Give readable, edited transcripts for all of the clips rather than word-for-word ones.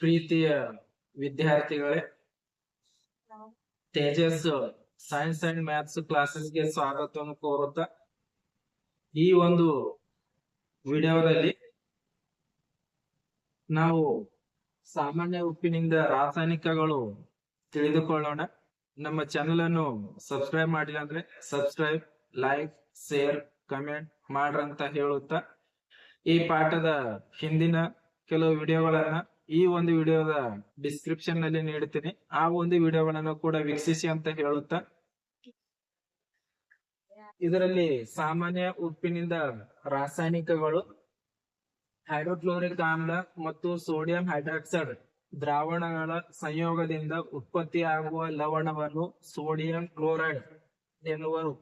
ಪ್ರೀತಿಯ ವಿದ್ಯಾರ್ಥಿಗಳೇ, Tejas science and maths ಕ್ಲಾಸಸ್ಗೆ ಸ್ವಾಗತವನ್ನು ಕೋರುತ್ತಾ ಈ ಒಂದು ವಿಡಿಯೋದಲ್ಲಿ ನಾವು ಸಾಮಾನ್ಯ ಉಪ್ಪಿನಿಂದ ರಾಸಾಯನಿಕಗಳು ತಿಳಿದುಕೊಳ್ಳೋಣ. ನಮ್ಮ ಚಾನೆಲ್ ಅನ್ನು ಸಬ್ಸ್ಕ್ರೈಬ್ ಮಾಡಿಲ್ಲ ಅಂದ್ರೆ ಸಬ್ಸ್ಕ್ರೈಬ್, ಲೈಕ್, ಶೇರ್, ಕಮೆಂಟ್ ಮಾಡ್ರಂತ ಹೇಳುತ್ತಾ ಈ ಪಾಠದ ಹಿಂದಿನ ಕೆಲವು ವಿಡಿಯೋಗಳನ್ನ ಈ ಒಂದು ವಿಡಿಯೋದ ಡಿಸ್ಕ್ರಿಪ್ಷನ್ ನಲ್ಲಿ ನೀಡುತ್ತೀನಿ. ಆ ಒಂದು ವಿಡಿಯೋಗಳನ್ನು ಕೂಡ ವೀಕ್ಷಿಸಿ ಅಂತ ಹೇಳುತ್ತಾ, ಇದರಲ್ಲಿ ಸಾಮಾನ್ಯ ಉಪ್ಪಿನಿಂದ ರಾಸಾಯನಿಕಗಳು ಹೈಡ್ರೋಕ್ಲೋರಿಕ್ ಆಮ್ಲ ಮತ್ತು ಸೋಡಿಯಂ ಹೈಡ್ರಾಕ್ಸೈಡ್ ದ್ರಾವಣಗಳ ಸಂಯೋಗದಿಂದ ಉತ್ಪತ್ತಿಯಾಗುವ ಲವಣವನ್ನು ಸೋಡಿಯಂ ಕ್ಲೋರೈಡ್ ಎನ್ನುವರು.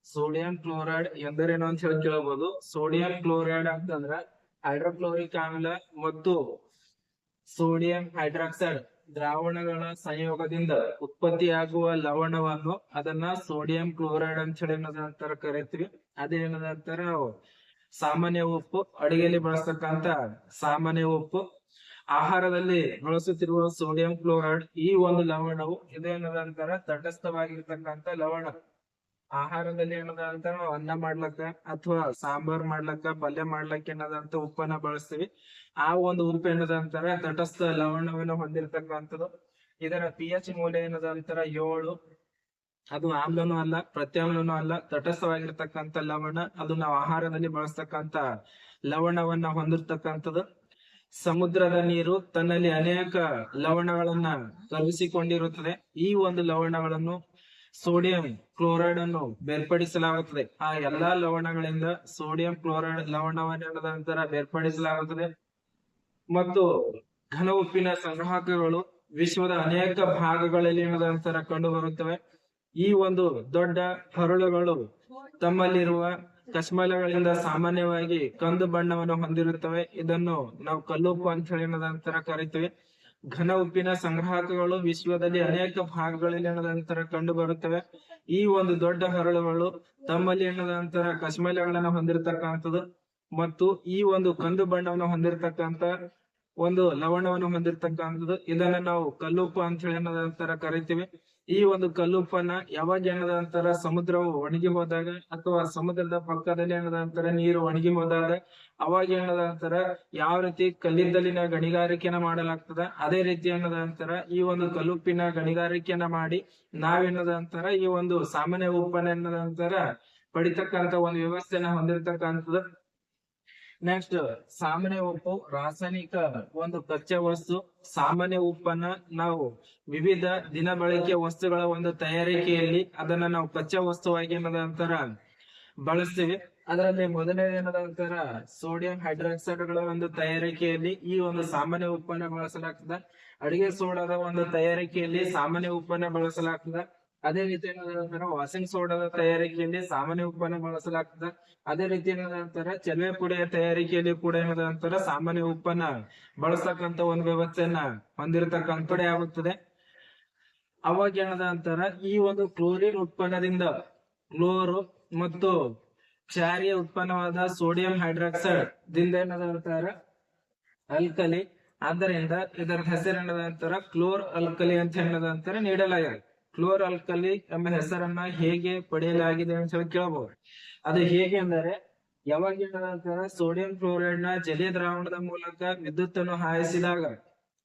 ಸೋಡಿಯಂ ಕ್ಲೋರೈಡ್ ಎಂದರೇನು ಅಂತ ಹೇಳಿ ಕೇಳಬಹುದು. ಸೋಡಿಯಂ ಕ್ಲೋರೈಡ್ ಅಂತಂದ್ರ ಹೈಡ್ರೋಕ್ಲೋರಿಕ್ ಆಮ್ಲ ಮತ್ತು ಸೋಡಿಯಂ ಹೈಡ್ರಾಕ್ಸೈಡ್ ದ್ರಾವಣಗಳ ಸಂಯೋಗದಿಂದ ಉತ್ಪತ್ತಿಯಾಗುವ ಲವಣವನ್ನು ಅದನ್ನ ಸೋಡಿಯಂ ಕ್ಲೋರೈಡ್ ಅಂತ ಹೇಳಿ ಏನಂತರ ಕರಿತೀವಿ. ಅದೇನಂತರ ನಾವು ಸಾಮಾನ್ಯ ಉಪ್ಪು, ಅಡಿಗೆಯಲ್ಲಿ ಬಳಸ್ತಕ್ಕಂತ ಸಾಮಾನ್ಯ ಉಪ್ಪು, ಆಹಾರದಲ್ಲಿ ಬಳಸುತ್ತಿರುವ ಸೋಡಿಯಂ ಕ್ಲೋರೈಡ್ ಈ ಒಂದು ಲವಣವು ಇದೇನದಂತರ ತಟಸ್ಥವಾಗಿರ್ತಕ್ಕಂಥ ಲವಣ. ಆಹಾರದಲ್ಲಿ ಏನದಂತ ನಾವು ಅನ್ನ ಮಾಡ್ಲಕ್ಕ ಅಥವಾ ಸಾಂಬಾರ್ ಮಾಡ್ಲಕ್ಕ, ಪಲ್ಯ ಮಾಡ್ಲಕ್ಕ ಏನದಂತ ಉಪ್ಪನ್ನ ಬಳಸ್ತೀವಿ. ಆ ಒಂದು ಉಪ್ಪು ಏನದಂತರ ತಟಸ್ಥ ಲವಣವನ್ನು ಹೊಂದಿರತಕ್ಕಂಥದ್ದು. ಇದರ pH ಮೌಲ್ಯ ಏನದಂತರ 7. ಅದು ಆಮ್ಲನೂ ಅಲ್ಲ, ಪ್ರತ್ಯಾಮ್ಲನೂ ಅಲ್ಲ, ತಟಸ್ಥವಾಗಿರ್ತಕ್ಕಂಥ ಲವಣ. ಅದು ನಾವು ಆಹಾರದಲ್ಲಿ ಬಳಸ್ತಕ್ಕಂತ ಲವಣವನ್ನ ಹೊಂದಿರತಕ್ಕಂಥದ್ದು. ಸಮುದ್ರದ ನೀರು ತನ್ನಲ್ಲಿ ಅನೇಕ ಲವಣಗಳನ್ನ ಕಲಸಿಕೊಂಡಿರುತ್ತದೆ. ಈ ಒಂದು ಲವಣಗಳನ್ನು ಸೋಡಿಯಂ ಕ್ಲೋರೈಡ್ ಅನ್ನು ಬೇರ್ಪಡಿಸಲಾಗುತ್ತದೆ. ಆ ಎಲ್ಲಾ ಲವಣಗಳಿಂದ ಸೋಡಿಯಂ ಕ್ಲೋರೈಡ್ ಲವಣವನ್ನ ಬೇರ್ಪಡಿಸಲಾಗುತ್ತದೆ. ಮತ್ತು ಘನ ಉಪ್ಪಿನ ಸಂಗ್ರಾಹಕಗಳು ವಿಶ್ವದ ಅನೇಕ ಭಾಗಗಳಲ್ಲಿ ಏನದಂತರ ಕಂಡು ಬರುತ್ತವೆ. ಈ ಒಂದು ದೊಡ್ಡ ಹರಳುಗಳು ತಮ್ಮಲ್ಲಿರುವ ಕಶ್ಮಲಗಳಿಂದ ಸಾಮಾನ್ಯವಾಗಿ ಕಂದು ಬಣ್ಣವನ್ನು ಹೊಂದಿರುತ್ತವೆ. ಇದನ್ನು ನಾವು ಕಲ್ಲುಪ್ಪು ಅಂತ ಹೇಳಿ ಏನದಂತರ ಕರಿತೀವಿ. ಘನ ಉಪ್ಪಿನ ಸಂಗ್ರಾಹಕಗಳು ವಿಶ್ವದಲ್ಲಿ ಅನೇಕ ಭಾಗಗಳಲ್ಲಿ ಏನದಂತರ ಕಂಡು ಬರುತ್ತವೆ. ಈ ಒಂದು ದೊಡ್ಡ ಹರಳುಗಳು ತಮ್ಮಲ್ಲಿ ಏನದಂತರ ಕಶ್ಮಲಗಳನ್ನ ಹೊಂದಿರತಕ್ಕಂಥದ್ದು ಮತ್ತು ಈ ಒಂದು ಕಂದು ಬಣ್ಣವನ್ನು ಹೊಂದಿರತಕ್ಕಂತ ಒಂದು ಲವಣವನ್ನು ಹೊಂದಿರತಕ್ಕಂಥದ್ದು. ಇದನ್ನ ನಾವು ಕಲ್ಲುಪ್ಪು ಅಂತ ಹೇಳಿ ಏನದಂತರ ಕರಿತೀವಿ. ಈ ಒಂದು ಕಲ್ಲುಪ್ಪನ್ನ ಯಾವಾಗ ಏನದಂತರ ಸಮುದ್ರವು ಒಣಗಿ ಹೋದಾಗ ಅಥವಾ ಸಮುದ್ರದ ಪಕ್ಕದಲ್ಲಿ ಏನದಂತರ ನೀರು ಒಣಗಿ ಹೋದಾಗ ಅವಾಗ ಏನದಂತರ ಯಾವ ರೀತಿ ಕಲ್ಲಿದ್ದಲಿನ ಗಣಿಗಾರಿಕೆಯನ್ನ ಮಾಡಲಾಗ್ತದ, ಅದೇ ರೀತಿ ಏನದಂತರ ಈ ಒಂದು ಕಲ್ಲುಪ್ಪಿನ ಗಣಿಗಾರಿಕೆಯನ್ನ ಮಾಡಿ ನಾವೇನದಂತರ ಈ ಒಂದು ಸಾಮಾನ್ಯ ಉಪ್ಪನ್ನ ಏನದಂತರ ಪಡಿತಕ್ಕಂತ ಒಂದು ವ್ಯವಸ್ಥೆಯನ್ನ ಹೊಂದಿರತಕ್ಕಂಥದ್ದು. ನೆಕ್ಸ್ಟ್, ಸಾಮಾನ್ಯ ಉಪ್ಪು ರಾಸಾಯನಿಕ ಒಂದು ಕಚ್ಚಾ ವಸ್ತು. ಸಾಮಾನ್ಯ ಉಪ್ಪನ್ನ ನಾವು ವಿವಿಧ ದಿನ ಬಳಕೆಯ ವಸ್ತುಗಳ ಒಂದು ತಯಾರಿಕೆಯಲ್ಲಿ ಅದನ್ನ ನಾವು ಕಚ್ಚಾ ವಸ್ತುವಾಗಿ ಏನದಂತರ ಬಳಸ್ತೀವಿ. ಅದರಲ್ಲಿ ಮೊದಲನೇ ಏನದಂತರ ಸೋಡಿಯಂ ಹೈಡ್ರಾಕ್ಸೈಡ್ ಗಳ ಒಂದು ತಯಾರಿಕೆಯಲ್ಲಿ ಈ ಒಂದು ಸಾಮಾನ್ಯ ಉಪ್ಪನ್ನ ಬಳಸಲಾಗ್ತದ. ಅಡಿಗೆ ಸೋಡಾದ ಒಂದು ತಯಾರಿಕೆಯಲ್ಲಿ ಸಾಮಾನ್ಯ ಉಪ್ಪನ್ನ ಬಳಸಲಾಗ್ತದ. ಅದೇ ರೀತಿ ಏನಂತರ ವಾಷಿಂಗ್ ಸೋಡಾದ ತಯಾರಿಕೆಯಲ್ಲಿ ಸಾಮಾನ್ಯ ಉಪ್ಪನ್ನ ಬಳಸಲಾಗ್ತದ. ಅದೇ ರೀತಿ ಏನಂತರ ಚಲವೆ ಪುಡಿಯ ತಯಾರಿಕೆಯಲ್ಲಿ ಕೂಡ ಏನಂತರ ಸಾಮಾನ್ಯ ಉಪ್ಪನ್ನ ಬಳಸ್ತಕ್ಕಂತ ಒಂದು ವ್ಯವಸ್ಥೆಯನ್ನ ಹೊಂದಿರತಕ್ಕಂತ ಆಗುತ್ತದೆ. ಅವಾಗ ಏನಂತರ ಈ ಒಂದು ಕ್ಲೋರಿನ್ ಉತ್ಪನ್ನದಿಂದ ಕ್ಲೋರು ಮತ್ತು ಕ್ಷಾರೀಯ ಉತ್ಪನ್ನವಾದ ಸೋಡಿಯಂ ಹೈಡ್ರಾಕ್ಸೈಡ್ ದಿಂದ ಏನಂತರ ಅಲ್ಕಲಿ. ಆದ್ದರಿಂದ ಇದರ ಹೆಸರು ಏನಂತರ ಕ್ಲೋರ್ ಅಲ್ಕಲಿ ಅಂತ ಏನಂತರ ನೀಡಲಾಗಿದೆ. ಕ್ಲೋರ್ ಅಲ್ಕಲಿ ಎಂಬ ಹೆಸರನ್ನ ಹೇಗೆ ಪಡೆಯಲಾಗಿದೆ ಅಂತ ಹೇಳಿ ಕೇಳಬಹುದು. ಅದು ಹೇಗೆ ಅಂದರೆ, ಯಾವಾಗ ಏನಂತರ ಸೋಡಿಯಂ ಕ್ಲೋರೈಡ್ ನ ಜಲೀಯ ದ್ರಾವಣದ ಮೂಲಕ ವಿದ್ಯುತ್ ಅನ್ನು ಹಾಯಿಸಿದಾಗ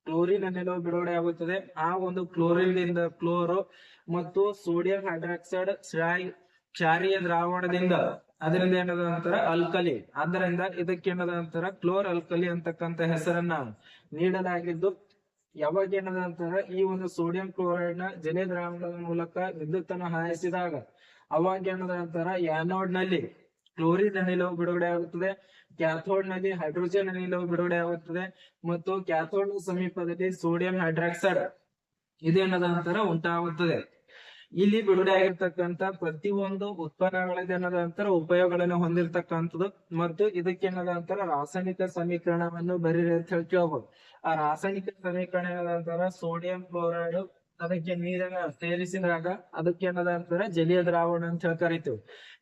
ಕ್ಲೋರಿನ್ ಅನಿಲವು ಬಿಡುಗಡೆ ಆಗುತ್ತದೆ. ಆ ಒಂದು ಕ್ಲೋರಿನ್ ದಿಂದ ಕ್ಲೋರೋ ಮತ್ತು ಸೋಡಿಯಂ ಹೈಡ್ರಾಕ್ಸೈಡ್ ಕ್ಷಾರೀಯ ದ್ರಾವಣದಿಂದ ಅದರಿಂದ ಏನದಂತರ ಅಲ್ಕಲಿ. ಆದ್ದರಿಂದ ಇದಕ್ಕೆ ಏನದಂತರ ಕ್ಲೋರ್ ಅಲ್ಕಲಿ ಅಂತಕ್ಕಂತ ಹೆಸರನ್ನ ನೀಡಲಾಗಿದ್ದು, ಯಾವಾಗ ಏನದಂತರ ಈ ಒಂದು ಸೋಡಿಯಂ ಕ್ಲೋರೈಡ್ ನ ಜಲೀಯ ದ್ರಾವಣದ ಮೂಲಕ ವಿದ್ಯುತ್ ಅನ್ನು ಹಾಯಿಸಿದಾಗ ಅವಾಗ ಏನದಂತರ ಆನೋಡ್ ನಲ್ಲಿ ಕ್ಲೋರಿನ್ ಅನಿಲವು ಬಿಡುಗಡೆ ಆಗುತ್ತದೆ, ಕ್ಯಾಥೋಡ್ ನಲ್ಲಿ ಹೈಡ್ರೋಜನ್ ಅನಿಲವು ಬಿಡುಗಡೆ ಆಗುತ್ತದೆ ಮತ್ತು ಕ್ಯಾಥೋಡ್ ಸಮೀಪದಲ್ಲಿ ಸೋಡಿಯಂ ಹೈಡ್ರಾಕ್ಸೈಡ್ ಇದೇನದಂತರ ಉಂಟಾಗುತ್ತದೆ. ಇಲ್ಲಿ ಬಿಡುಗಡೆ ಆಗಿರ್ತಕ್ಕಂತ ಪ್ರತಿಯೊಂದು ಉತ್ಪನ್ನಗಳೇನದಂತರ ಉಪಯೋಗಗಳನ್ನು ಹೊಂದಿರತಕ್ಕಂಥದ್ದು. ಮತ್ತು ಇದಕ್ಕೆ ಏನದಂತರ ರಾಸಾಯನಿಕ ಸಮೀಕರಣವನ್ನು ಬರೀರಿ ಅಂತ ಹೇಳಿ ಕೇಳಬಹುದು. ಆ ರಾಸಾಯನಿಕ ಸಮೀಕರಣ ಏನದಂತರ ಸೋಡಿಯಂ ಕ್ಲೋರೈಡ್ ಅದಕ್ಕೆ ನೀರನ್ನ ಸೇರಿಸಿದಾಗ ಅದಕ್ಕೆ ಏನದಂತರ ಜಲೀಯ ದ್ರಾವಣ ಅಂತ ಹೇಳಿ ಕರಿತೀವಿ.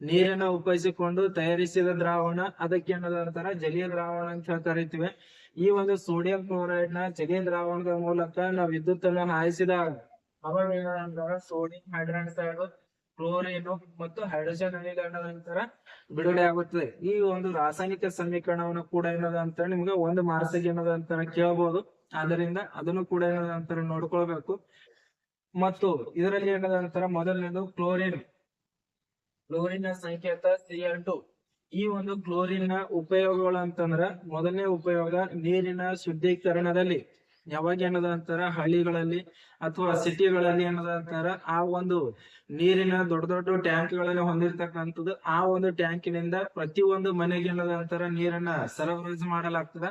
ನೀರನ್ನ ಉಪಯೋಗಿಸಿಕೊಂಡು ತಯಾರಿಸಿದ ದ್ರಾವಣ ಅದಕ್ಕೆ ಏನದಂತರ ಜಲೀಯ ದ್ರಾವಣ ಅಂತ ಹೇಳಿ ಕರಿತೀವಿ. ಈ ಒಂದು ಸೋಡಿಯಂ ಕ್ಲೋರೈಡ್ ನ ಜಲೀಯ ದ್ರಾವಣದ ಮೂಲಕ ನಾವು ವಿದ್ಯುತ್ ಅನ್ನು ಹಾಯಿಸಿದಾಗ ಅವಾಗ ಏನಂದ್ರೆ ಸೋಡಿಯಂ ಹೈಡ್ರಾಕ್ಸೈಡ್, ಕ್ಲೋರಿನ್ ಮತ್ತು ಹೈಡ್ರೋಜನ್ ಅನಿಲಗಳ ನಂತರ ಬಿಡುಗಡೆ ಆಗುತ್ತದೆ. ಈ ಒಂದು ರಾಸಾಯನಿಕ ಸಮೀಕರಣವನ್ನು ಕೂಡ ಏನದಂತ ನಿಮ್ಗೆ ಒಂದು ಮಾರ್ಕ್ಸಿಗೆ ಏನದಂತ ಕೇಳಬಹುದು. ಆದ್ದರಿಂದ ಅದನ್ನು ಕೂಡ ಏನದಂತ ನೋಡ್ಕೊಳ್ಬೇಕು. ಮತ್ತು ಇದರಲ್ಲಿ ಏನದಂತರ ಮೊದಲನೇದು ಕ್ಲೋರಿನ್ ನ ಸಂಕೇತ Cl2. ಈ ಒಂದು ಕ್ಲೋರಿನ್ ನ ಉಪಯೋಗಗಳು ಅಂತಂದ್ರ ಮೊದಲನೇ ಉಪಯೋಗ ನೀರಿನ ಶುದ್ಧೀಕರಣದಲ್ಲಿ. ಯಾವಾಗ ಏನದಂತಾರ ಹಳ್ಳಿಗಳಲ್ಲಿ ಅಥವಾ ಸಿಟಿಗಳಲ್ಲಿ ಏನದಂತಾರ ಆ ಒಂದು ನೀರಿನ ದೊಡ್ಡ ದೊಡ್ಡ ಟ್ಯಾಂಕ್ ಗಳಲ್ಲಿ ಹೊಂದಿರತಕ್ಕಂಥದ್ದು. ಆ ಒಂದು ಟ್ಯಾಂಕಿನಿಂದ ಪ್ರತಿ ಒಂದು ಮನೆಗೆ ಏನದಂತಾರ ನೀರನ್ನ ಸರಬರಾಜು ಮಾಡಲಾಗ್ತದ.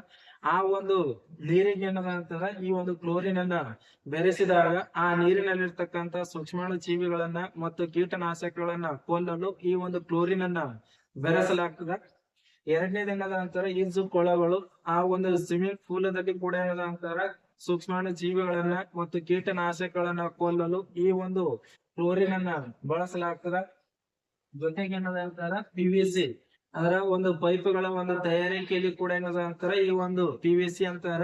ಆ ಒಂದು ನೀರಿಗೆ ಏನದಂತಾರ ಈ ಒಂದು ಕ್ಲೋರಿನ್ ಅನ್ನ ಬೆರೆಸಿದಾಗ ಆ ನೀರಿನಲ್ಲಿರ್ತಕ್ಕಂಥ ಸೂಕ್ಷ್ಮಾಣು ಜೀವಿಗಳನ್ನ ಮತ್ತು ಕೀಟನಾಶಕಗಳನ್ನ ಕೊಲ್ಲಲು ಈ ಒಂದು ಕ್ಲೋರಿನ್ ಅನ್ನ ಬೆರೆಸಲಾಗ್ತದ. ಎರಡನೇದೇನದಂತಾರ ಈಜು ಕೊಳಗಳು, ಆ ಒಂದು ಸ್ವಿಮ್ಮಿಂಗ್ ಪೂಲದಲ್ಲಿ ಕೂಡ ಏನದಂತಾರ ಸೂಕ್ಷ್ಮಾಣು ಜೀವಿಗಳನ್ನ ಮತ್ತು ಕೀಟನಾಶಕಗಳನ್ನ ಕೊಲ್ಲಲು ಈ ಒಂದು ಕ್ಲೋರಿನ್ ಅನ್ನ ಬಳಸಲಾಗ್ತದ. ಜೊತೆಗೆ ಏನದಂತಾರ PVC ಅದರ ಒಂದು ಪೈಪ್ಗಳ ಒಂದು ತಯಾರಿಕೆಯಲ್ಲಿ ಕೂಡ ಏನದಂತಾರ ಈ ಒಂದು PVC ಅಂತಾರ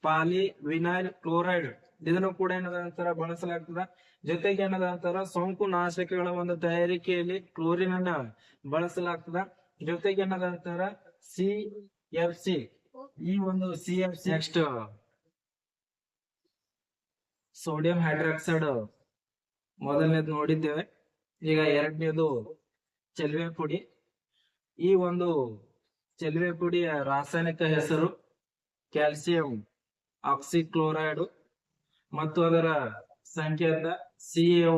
ಪಾಲಿ ವಿನೈಲ್ ಕ್ಲೋರೈಡ್, ಇದನ್ನು ಕೂಡ ಏನದಂತಾರ ಬಳಸಲಾಗ್ತದ. ಜೊತೆಗೆ ಏನದಂತಾರ ಸೋಂಕು ನಾಶಕಗಳ ಒಂದು ತಯಾರಿಕೆಯಲ್ಲಿ ಕ್ಲೋರಿನ್ ಅನ್ನ ಬಳಸಲಾಗ್ತದ. ಜೊತೆಗೆ ಏನದಂತಾರ CFC, ಈ ಒಂದು CFC ನೆಕ್ಸ್ಟ್ ಸೋಡಿಯಂ ಹೈಡ್ರಾಕ್ಸೈಡ್ ಮೊದಲನೇದು ನೋಡಿದ್ದೇವೆ. ಈಗ ಎರಡನೇದು ಚೆಲುವೆ ಪುಡಿ. ಈ ಒಂದು ಚೆಲುವೆ ಪುಡಿಯ ರಾಸಾಯನಿಕ ಹೆಸರು ಕ್ಯಾಲ್ಸಿಯಂ ಆಕ್ಸಿಕ್ಲೋರೈಡ್ ಮತ್ತು ಅದರ ಸಂಕೇತ CaO,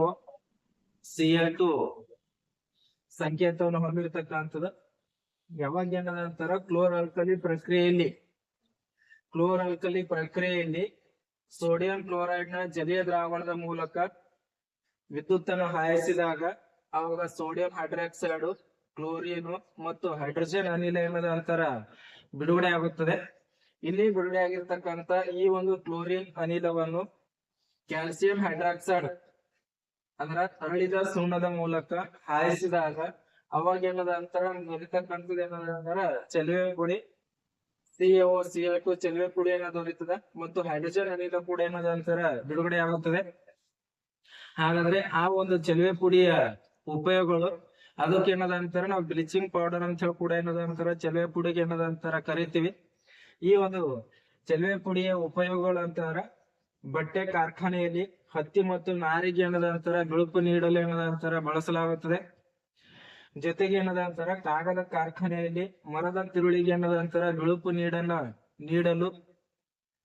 ಸಂಕೇತವನ್ನು ಹೊಂದಿರತಕ್ಕಂಥದ್ದು. ಯಾವಾಗ ಏನದಂತಾರ ಕ್ಲೋರ್ ಆಲ್ಕಲಿ ಪ್ರಕ್ರಿಯೆಯಲ್ಲಿ ಸೋಡಿಯಂ ಕ್ಲೋರೈಡ್ ನ ಜಲೀಯ ದ್ರಾವಣದ ಮೂಲಕ ವಿದ್ಯುತ್ ಅನ್ನು ಹಾಯಿಸಿದಾಗ ಅವಾಗ ಸೋಡಿಯಂ ಹೈಡ್ರಾಕ್ಸೈಡ್, ಕ್ಲೋರಿನ್ ಮತ್ತು ಹೈಡ್ರೋಜನ್ ಅನಿಲ ಏನದಂತಾರ ಬಿಡುಗಡೆ ಆಗುತ್ತದೆ. ಇಲ್ಲಿ ಬಿಡುಗಡೆ ಆಗಿರ್ತಕ್ಕಂಥ ಈ ಒಂದು ಕ್ಲೋರಿನ್ ಅನಿಲವನ್ನು ಕ್ಯಾಲ್ಸಿಯಂ ಹೈಡ್ರಾಕ್ಸೈಡ್ ಅದರ ತರಳಿದ ಸುಣ್ಣದ ಮೂಲಕ ಹಾಯಿಸಿದಾಗ ಅವಾಗ ಏನದಂತಾರ ದೊರೀತಕ್ಕಂಥದ್ದು ಏನದಂತಾರ ಚೆಲುವೆ ಪುಡಿ CaO ಚೆಲುವೆ ಪುಡಿ ದೊರೀತದ ಮತ್ತು ಹೈಡ್ರೋಜನ್ ಅನಿಲ ಕೂಡ ಏನದಂತಾರ ಬಿಡುಗಡೆ ಆಗುತ್ತದೆ. ಹಾಗಾದ್ರೆ ಆ ಒಂದು ಚೆಲುವೆ ಪುಡಿಯ ಉಪಯೋಗಗಳು, ಅದಕ್ಕೆ ಏನದಂತಾರ ನಾವು ಬ್ಲೀಚಿಂಗ್ ಪೌಡರ್ ಅಂತ ಹೇಳಿ ಕೂಡ ಏನದಂತಾರ ಚೆಲುವೆ ಪುಡಿಗೆ ಏನದಂತಾರ ಕರಿತೀವಿ. ಈ ಒಂದು ಚೆಲುವೆ ಪುಡಿಯ ಉಪಯೋಗಗಳು ಅಂತಾರ ಬಟ್ಟೆ ಕಾರ್ಖಾನೆಯಲ್ಲಿ ಹತ್ತಿ ಮತ್ತು ನಾರಿಗೆ ಏನದಂತಾರ ಬಿಳುಪು ನೀಡಲು ಏನದಂತಾರ ಬಳಸಲಾಗುತ್ತದೆ. ಜೊತೆಗೆ ಏನದಂತಾರ ಕಾಗದ ಕಾರ್ಖಾನೆಯಲ್ಲಿ ಮರದ ತಿರುಳಿಗೆ ಏನದಂತಾರ ಬಿಳುಪು ನೀಡಲು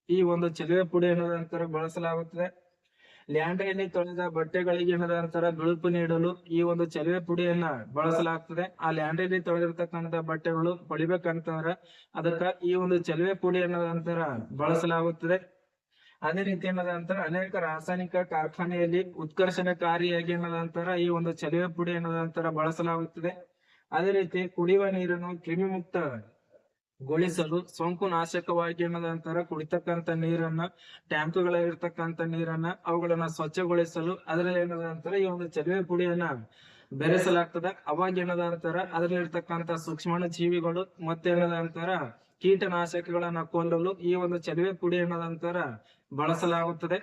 ಈ ಒಂದು ಚೆಲುವೆ ಪುಡಿ ಏನದಂತಾರ ಬಳಸಲಾಗುತ್ತದೆ. ಲ್ಯಾಂಡ್ರಿಯಲ್ಲಿ ತೊಳೆದ ಬಟ್ಟೆಗಳಿಗೆ ಏನದಂತಾರ ಬಿಳುಪು ನೀಡಲು ಈ ಒಂದು ಚೆಲುವೆ ಪುಡಿಯನ್ನ ಬಳಸಲಾಗ್ತದೆ. ಆ ಲ್ಯಾಂಡ್ರಿಯಲ್ಲಿ ತೊಳೆದಿರ್ತಕ್ಕಂಥ ಬಟ್ಟೆಗಳು ಹೊಳಿಬೇಕಂತಂದ್ರ ಅದಕ್ಕ ಈ ಒಂದು ಚೆಲುವೆ ಪುಡಿ ಏನದಂತಾರ ಬಳಸಲಾಗುತ್ತದೆ. ಅದೇ ರೀತಿ ಏನದಂತಾರ ಅನೇಕ ರಾಸಾಯನಿಕ ಕಾರ್ಖಾನೆಯಲ್ಲಿ ಉತ್ಕರ್ಷಣಕಾರಿಯಾಗಿ ಏನದಂತಾರ ಈ ಒಂದು ಚೆಲುವೆ ಪುಡಿ ಏನದಂತಾರ ಬಳಸಲಾಗುತ್ತದೆ. ಅದೇ ರೀತಿ ಕುಡಿಯುವ ನೀರನ್ನು ಕ್ರಿಮಿಮುಕ್ತ ಗೊಳಿಸಲು ಸೋಂಕು ನಾಶಕವಾಗಿ ಏನದಂತಾರ ಕುಡಿತಕ್ಕಂತ ನೀರನ್ನ, ಟ್ಯಾಂಕ್ಗಳಲ್ಲಿರ್ತಕ್ಕಂಥ ನೀರನ್ನ ಅವುಗಳನ್ನ ಸ್ವಚ್ಛಗೊಳಿಸಲು ಅದರಲ್ಲಿ ಏನದಂತಾರ ಈ ಒಂದು ಚೆಲುವೆ ಪುಡಿಯನ್ನ ಬೆರೆಸಲಾಗ್ತದ. ಅವಾಗ ಏನದಂತಾರ ಅದರಲ್ಲಿರ್ತಕ್ಕಂಥ ಸೂಕ್ಷ್ಮಾಣು ಜೀವಿಗಳು ಮತ್ತೇನದಂತಾರ ಕೀಟನಾಶಕಗಳನ್ನ ಕೊಲ್ಲಲು ಈ ಒಂದು ಚೆಲುವೆ ಪುಡಿ ಏನದಂತಾರ ಬಳಸಲಾಗುತ್ತದೆ.